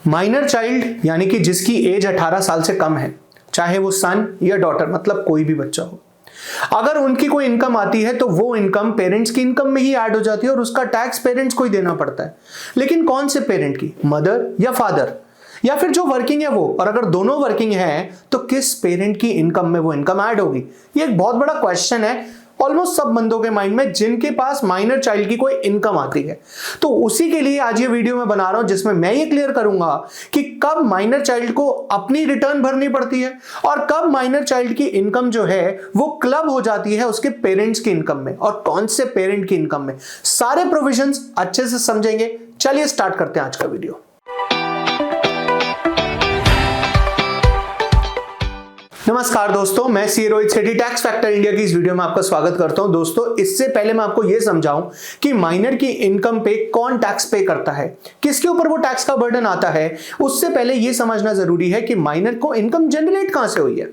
Minor child यानी कि जिसकी एज 18 साल से कम है, चाहे वो सन या डॉटर मतलब कोई भी बच्चा हो, अगर उनकी कोई इनकम आती है तो वो इनकम पेरेंट्स की इनकम में ही ऐड हो जाती है और उसका टैक्स पेरेंट्स को ही देना पड़ता है। लेकिन कौन से पेरेंट की, मदर या फादर, या फिर जो वर्किंग है वो, और अगर दोनों वर्किंग हैं तो किस पेरेंट की इनकम में वो इनकम ऐड होगी? ये एक बहुत बड़ा क्वेश्चन है ऑलमोस्ट सब बंदों के माइंड में जिनके पास माइनर चाइल्ड की कोई इनकम आती है। तो उसी के लिए आज ये वीडियो मैं बना रहा हूं जिसमें मैं ये क्लियर करूंगा कि कब माइनर चाइल्ड को अपनी रिटर्न भरनी पड़ती है और कब माइनर चाइल्ड की इनकम जो है वो क्लब हो जाती है उसके पेरेंट्स की इनकम में, और कौन से पेरेंट की इनकम में। सारे प्रोविजंस अच्छे से समझेंगे। चलिए स्टार्ट करते हैं आज का वीडियो। नमस्कार दोस्तों, मैं सीए रोहित सेठी टैक्स फैक्टर इंडिया की इस वीडियो में आपका स्वागत करता हूं। दोस्तों, इससे पहले मैं आपको यह समझाऊं कि माइनर की इनकम पे कौन टैक्स पे करता है, किसके ऊपर वो टैक्स का बर्डन आता है, उससे पहले यह समझना जरूरी है कि माइनर को इनकम जनरेट कहां से हुई है।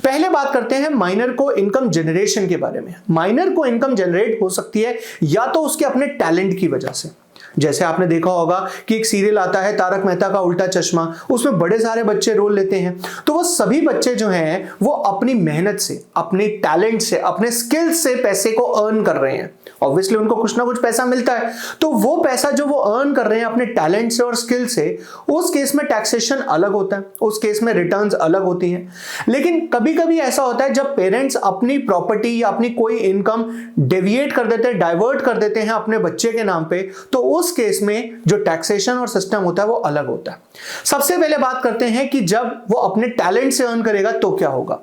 पहले बात करते हैं माइनर को इनकम जनरेशन के बारे में। माइनर को इनकम जनरेट हो सकती है या तो उसके अपने टैलेंट की वजह से, जैसे आपने देखा होगा कि एक सीरियल आता है तारक मेहता का उल्टा चश्मा, उसमें बड़े सारे बच्चे रोल लेते हैं। तो वो सभी बच्चे जो हैं वो अपनी मेहनत से, अपने टैलेंट से, अपने स्किल्स से पैसे को अर्न कर रहे हैं। ऑब्वियसली उनको कुछ ना कुछ पैसा मिलता है, तो वो पैसा जो वो अर्न कर रहे हैं अपने टैलेंट से और स्किल से, उस केस में टैक्सेशन अलग होता है, उस केस में रिटर्न्स अलग होती हैं। लेकिन कभी कभी ऐसा होता है जब पेरेंट्स अपनी प्रॉपर्टी या अपनी कोई इनकम डेविएट कर देते हैं, डाइवर्ट कर देते हैं अपने बच्चे के नाम पे, तो उस केस में जो टैक्सेशन और सिस्टम होता है वो अलग होता है। सबसे पहले बात करते हैं कि जब वो अपने टैलेंट से अर्न करेगा तो क्या होगा।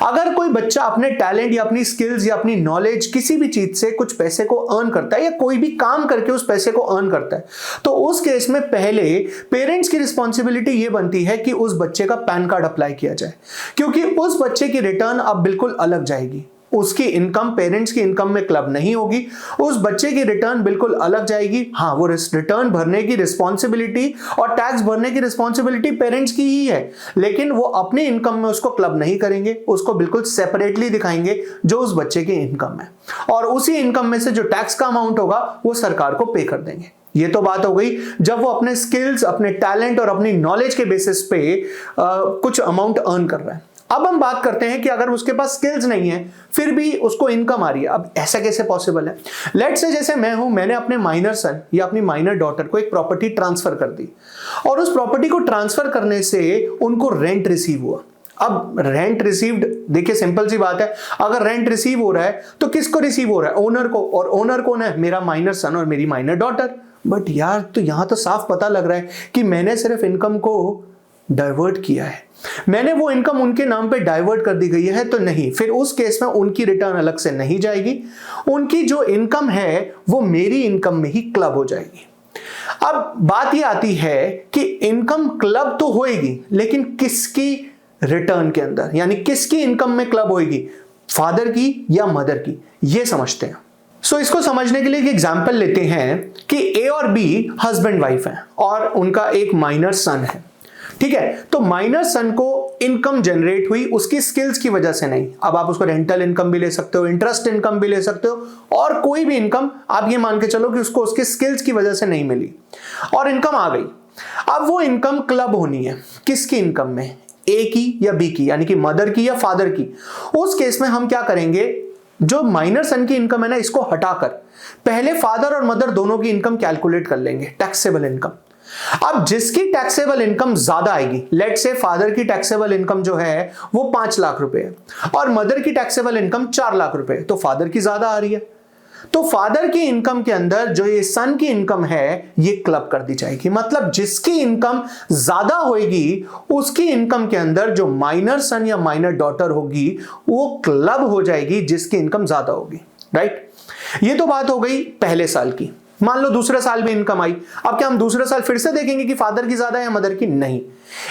अगर कोई बच्चा अपने टैलेंट या अपनी स्किल्स या अपनी नॉलेज किसी भी चीज से कुछ पैसे को अर्न करता है या कोई भी काम करके उस पैसे को अर्न करता है, तो उस केस में पहले पेरेंट्स की रिस्पॉन्सिबिलिटी ये बनती है कि उस बच्चे का पैन कार्ड अप्लाई किया जाए, क्योंकि उस बच्चे की रिटर्न अब बिल्कुल अलग जाएगी। उसकी इनकम पेरेंट्स की इनकम में क्लब नहीं होगी, उस बच्चे की रिटर्न बिल्कुल अलग जाएगी। हाँ, वो रिटर्न भरने की रिस्पॉन्सिबिलिटी और टैक्स भरने की रिस्पॉन्सिबिलिटी पेरेंट्स की ही है, लेकिन वो अपनी इनकम में उसको क्लब नहीं करेंगे, उसको बिल्कुल सेपरेटली दिखाएंगे जो उस बच्चे की इनकम है, और उसी इनकम में से जो टैक्स का अमाउंट होगा वो सरकार को पे कर देंगे। ये तो बात हो गई जब वो अपने स्किल्स, अपने टैलेंट और अपनी नॉलेज के बेसिस पे कुछ अमाउंट अर्न कर रहा है। अब हम बात करते हैं कि अगर उसके पास स्किल्स नहीं है फिर भी उसको इनकम आ रही है। अब ऐसा कैसे पॉसिबल है? लेट्स से जैसे मैं हूं, मैंने अपने माइनर सन या अपनी माइनर डॉटर को एक प्रॉपर्टी ट्रांसफर कर दी, और उस प्रॉपर्टी को ट्रांसफर करने से उनको रेंट रिसीव हुआ। अब रेंट रिसीव्ड, देखिए सिंपल सी बात है, अगर रेंट रिसीव हो रहा है तो किसको रिसीव हो रहा है? ओनर को, और ओनर कौन है? मेरा माइनर सन और मेरी माइनर डॉटर। बट यार, तो यहां तो साफ पता लग रहा है कि मैंने सिर्फ इनकम को डाइवर्ट किया है, मैंने वो इनकम उनके नाम पे डाइवर्ट कर दी गई है। तो नहीं, फिर उस केस में उनकी रिटर्न अलग से नहीं जाएगी, उनकी जो इनकम है वो मेरी इनकम में ही क्लब हो जाएगी। अब बात ये आती है कि इनकम क्लब तो होएगी, लेकिन किसकी रिटर्न के अंदर, यानी किसकी इनकम में क्लब होएगी, फादर की या मदर की, ये समझते हैं। सो इसको समझने के लिए एक एग्जांपल लेते हैं कि ए और बी हस्बैंड वाइफ हैं और उनका एक माइनर सन है। ठीक है, तो माइनर सन को इनकम जनरेट हुई उसकी स्किल्स की वजह से नहीं। अब आप उसको रेंटल इनकम भी ले सकते हो, इंटरेस्ट इनकम भी ले सकते हो, और कोई भी इनकम आप ये मान के चलो कि उसको उसके स्किल्स की वजह से नहीं मिली और इनकम आ गई। अब वो इनकम क्लब होनी है किसकी इनकम में? ए की या बी की, यानी कि मदर की या फादर की। उस केस में हम क्या करेंगे, जो माइनर सन की इनकम है ना, इसको हटाकर पहले फादर और मदर दोनों की इनकम कैलकुलेट कर लेंगे, टैक्सेबल इनकम। अब जिसकी टैक्सेबल इनकम ज्यादा आएगी, लेट से फादर की टैक्सेबल इनकम जो है वो 5 लाख रुपए है और मदर की टैक्सेबल इनकम 4 लाख रुपए है, तो फादर की ज्यादा आ रही है, तो फादर की इनकम के अंदर जो ये सन की इनकम है ये क्लब कर दी जाएगी। मतलब जिसकी इनकम ज्यादा होगी उसकी इनकम के अंदर जो माइनर सन या माइनर डॉटर होगी वो क्लब हो जाएगी जिसकी इनकम ज्यादा होगी। राइट, ये तो बात हो गई पहले साल की। मान लो दूसरे साल भी इनकम आई, अब क्या हम दूसरे साल फिर से देखेंगे कि फादर की ज्यादा है या मदर की? नहीं,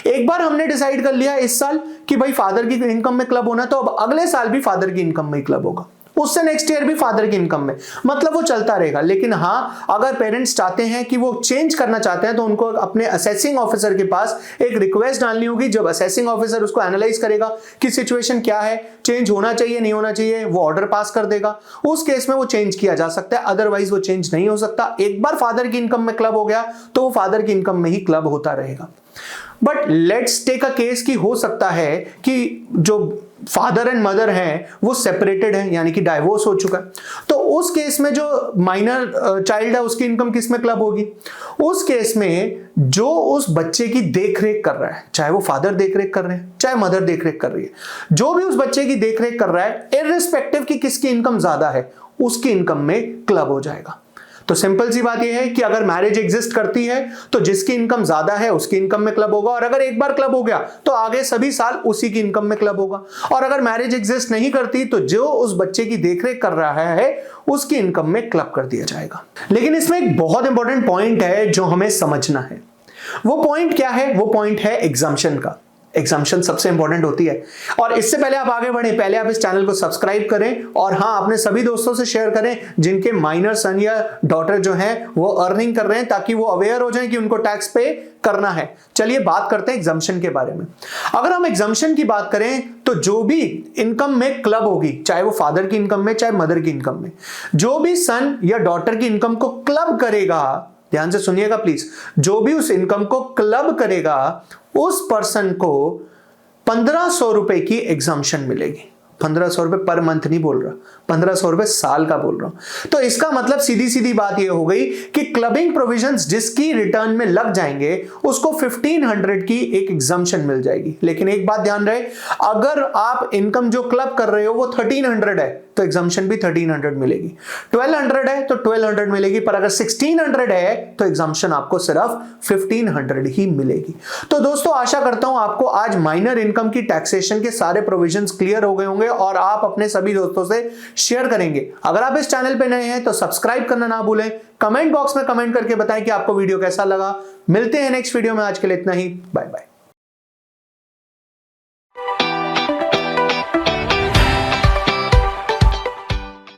एक बार हमने डिसाइड कर लिया इस साल कि भाई फादर की इनकम में क्लब होना, तो अब अगले साल भी फादर की इनकम में क्लब होगा। उससे नेक्स्ट ईयर भी फादर की इनकम में, मतलब वो चलता रहेगा। लेकिन हाँ, अगर पेरेंट्स चाहते हैं कि वो चेंज करना चाहते हैं तो उनको अपने असेसिंग ऑफिसर के पास एक रिक्वेस्ट डालनी होगी। जब असेसिंग ऑफिसर उसको एनालाइज करेगा कि सिचुएशन क्या है, चेंज होना चाहिए नहीं होना चाहिए, वो ऑर्डर पास कर देगा। उस केस में वो चेंज किया जा सकता है, अदरवाइज वो चेंज नहीं हो सकता। एक बार फादर की इनकम में क्लब हो गया तो वो फादर की इनकम में ही क्लब होता रहेगा। But let's take a case कि हो सकता है कि जो फादर एंड मदर हैं वो सेपरेटेड हैं, यानी कि डाइवोर्स हो चुका है। तो उस केस में जो माइनर चाइल्ड है उसकी इनकम किस में क्लब होगी? उस केस में जो उस बच्चे की देखरेख कर रहा है, चाहे वो फादर देखरेख कर रहे हैं चाहे मदर देखरेख कर रही है, जो भी उस बच्चे की देखरेख कर रहा है, इर्रिस्पेक्टिव कि किसकी इनकम ज्यादा है, उसकी इनकम में क्लब हो जाएगा। तो सिंपल सी बात यह है कि अगर मैरिज एग्जिस्ट करती है तो जिसकी इनकम ज्यादा है उसकी इनकम में क्लब होगा, और अगर एक बार क्लब हो गया तो आगे सभी साल उसी की इनकम में क्लब होगा। और अगर मैरिज एग्जिस्ट नहीं करती तो जो उस बच्चे की देखरेख कर रहा है उसकी इनकम में क्लब कर दिया जाएगा। लेकिन इसमें एक बहुत इंपॉर्टेंट पॉइंट है जो हमें समझना है। वो पॉइंट क्या है? वो पॉइंट है एग्जम्पशन का। एग्जम्पशन सबसे इंपॉर्टेंट होती है। और इससे पहले आप आगे बढ़े, पहले आप इस चैनल को सब्सक्राइब करें और हाँ, अपने सभी दोस्तों से शेयर करें जिनके माइनर सन या डॉटर जो हैं वो अर्निंग कर रहे हैं, ताकि वो अवेयर हो जाएं कि उनको टैक्स पे करना है। चलिए बात करते हैं एग्जम्पशन के बारे में। अगर हम एग्जम्पशन की बात करें तो जो भी इनकम में क्लब होगी, चाहे वो फादर की इनकम में चाहे मदर की इनकम में, जो भी सन या डॉटर की इनकम को क्लब करेगा, ध्यान से सुनिएगा प्लीज, जो भी उस इनकम को क्लब करेगा उस पर्सन को 1500 रुपए की एग्जम्पशन मिलेगी। 1500 रुपए पर मंथ नहीं बोल रहा, 1500 रुपए साल का बोल रहा हूं। तो इसका मतलब सीधी सीधी बात यह हो गई कि क्लबिंग प्रोविजंस जिसकी रिटर्न में लग जाएंगे उसको 1500 की एक एग्जम्पशन मिल जाएगी। लेकिन एक बात ध्यान रहे, अगर आप इनकम जो क्लब कर रहे हो वो 1300 है तो एग्जम्पशन भी 1300 मिलेगी। 1200 है तो 1200 मिलेगी, पर अगर 1600 है तो एग्जम्पशन आपको सिर्फ 1500 ही मिलेगी। तो दोस्तों, आशा करता हूं आपको आज माइनर इनकम की टैक्सेशन के सारे प्रोविजंस क्लियर हो गए होंगे और आप अपने सभी दोस्तों से शेयर करेंगे। अगर आप इस चैनल पे नए हैं तो सब्सक्राइब करना ना भूलें। कमेंट बॉक्स में कमेंट करके बताएं कि आपको वीडियो कैसा लगा। मिलते हैं नेक्स्ट वीडियो में, आज के लिए इतना ही, बाय बाय।